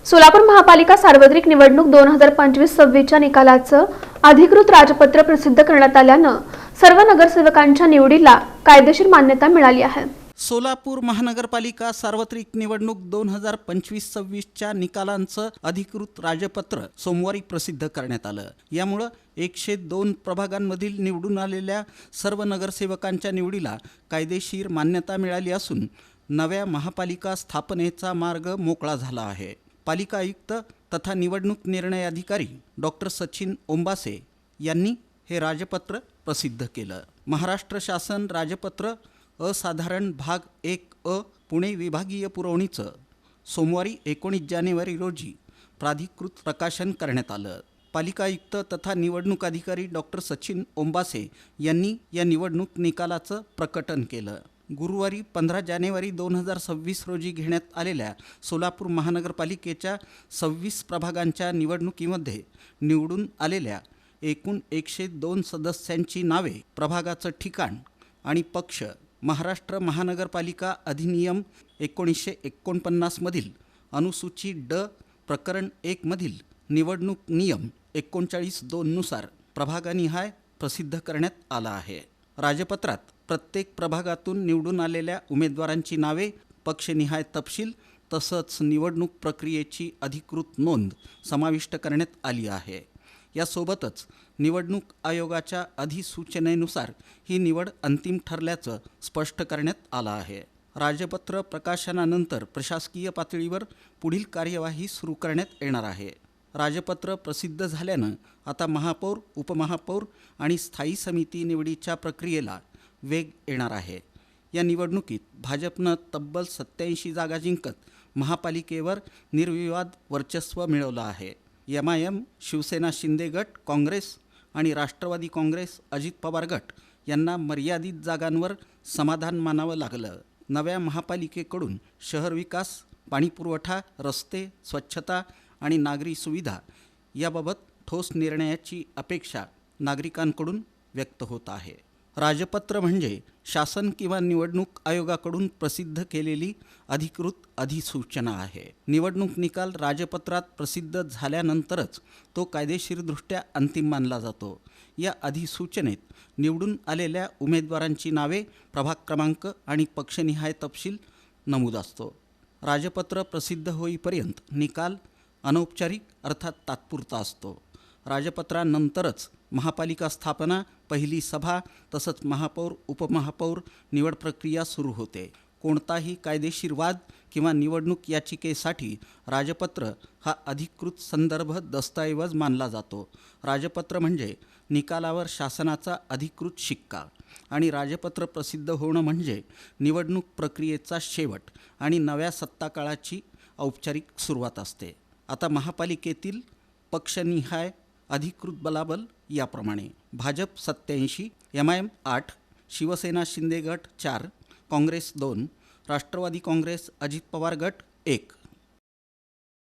सोलापूर महापालिका सार्वत्रिक निवडणूक 2025-26च्या निकालाचं अधिकृत राजपत्र प्रसिद्ध करण्यात आल्यानं सर्व नगरसेवकांच्या निवडीला कायदेशीर मान्यता मिळाली आहे। सोलापूर महानगरपालिका सार्वत्रिक निवडणूक 2025-26च्या निकालांचं अधिकृत राजपत्र सोमवारी प्रसिद्ध करण्यात आलं। यामुळे 102 प्रभागांमधील निवडून आलेल्या सर्व नगरसेवकांच्या निवडीला कायदेशीर मान्यता मिळाली असून नव्या महापालिका स्थापनेचा मार्ग मोकळा झाला आहे। पालिका आयुक्त तथा निवडणूक निर्णय अधिकारी डॉक्टर सचिन ओंबासे यांनी हे राजपत्र प्रसिद्ध केलं। महाराष्ट्र शासन राजपत्र असाधारण भाग 1 पुणे विभागीय पुरवणीचं सोमवारी 19 जानेवारी रोजी प्राधिकृत प्रकाशन करण्यात आलं। पालिका आयुक्त तथा निवडणूक अधिकारी डॉक्टर सचिन ओंबासे यांनी या निवडणूक निकालाचं प्रकटन केलं। गुरुवारी 15 जानेवारी 2026 रोजी घेण्यात आलेल्या सोलापूर महानगरपालिकेच्या 26 प्रभागांच्या निवडणुकीमध्ये निवडून आलेल्या एकूण 102 सदस्यांची नावे, प्रभागाचं ठिकाण आणि पक्ष महाराष्ट्र महानगरपालिका अधिनियम 1949 मधील अनुसूची ड प्रकरण 1 मधील निवडणूक नियम 39(2) नुसार प्रभागानिहाय प्रसिद्ध करण्यात आला आहे। राजपत्रात प्रत्येक प्रभागातून निवडून आलेल्या उमेदवारांची नावे, पक्षनिहाय तपशील तसंच निवडणूक प्रक्रियेची अधिकृत नोंद समाविष्ट करण्यात आली आहे। यासोबतच निवडणूक आयोगाच्या अधिसूचनेनुसार ही निवड अंतिम ठरल्याचं स्पष्ट करण्यात आलं आहे। राजपत्र प्रकाशनानंतर प्रशासकीय पातळीवर पुढील कार्यवाही सुरू करण्यात येणार आहे। राजपत्र प्रसिद्ध झाल्यानं आता महापौर, उपमहापौर आणि स्थायी समिती निवडीच्या प्रक्रियेला वेग येणार आहे। या निवडणुकीत भाजपनं तब्बल 87 जागा जिंकत महापालिकेवर निर्विवाद वर्चस्व मिळवलं आहे। MIM, शिवसेना शिंदे गट, काँग्रेस आणि राष्ट्रवादी काँग्रेस अजित पवार गट यांना मर्यादित जागांवर समाधान मानावं लागलं। नव्या महापालिकेकडून शहर विकास, पाणीपुरवठा, रस्ते, स्वच्छता आणि नागरी सुविधा याबाबत ठोस निर्णयाची अपेक्षा नागरिकांकडून व्यक्त होत आहे। राजपत्र म्हणजे शासन किंवा निवडणूक आयोगाकडून प्रसिद्ध केलेली अधिकृत अधिसूचना आहे। निवडणूक निकाल राजपत्रात प्रसिद्ध झाल्यानंतरच तो कायदेशीरदृष्ट्या अंतिम मानला जातो। या अधिसूचनेत निवडून आलेल्या उमेदवारांची नावे, प्रभाग क्रमांक आणि पक्षनिहाय तपशील नमूद असतो। राजपत्र प्रसिद्ध होईपर्यंत निकाल अनौपचारिक अर्थात तात्पुरता असतो। राजपत्रानंतरच महापालिका स्थापना, पहिली सभा तसंच महापौर, उपमहापौर निवड प्रक्रिया सुरू होते। कोणताही कायदेशीर वाद किंवा निवडणूक याचिकेसाठी राजपत्र हा अधिकृत संदर्भ दस्तऐवज मानला जातो। राजपत्र म्हणजे निकालावर शासनाचा अधिकृत शिक्का आणि राजपत्र प्रसिद्ध होणं म्हणजे निवडणूक प्रक्रियेचा शेवट आणि नव्या सत्ताकाळाची औपचारिक सुरुवात असते। आता महापालिकेतील पक्षनिहाय अधिकृत बलाबल याप्रमाणे: भाजप 87, MIM 8, शिवसेना शिंदे गट 4, काँग्रेस 2, राष्ट्रवादी काँग्रेस अजित पवार गट 1,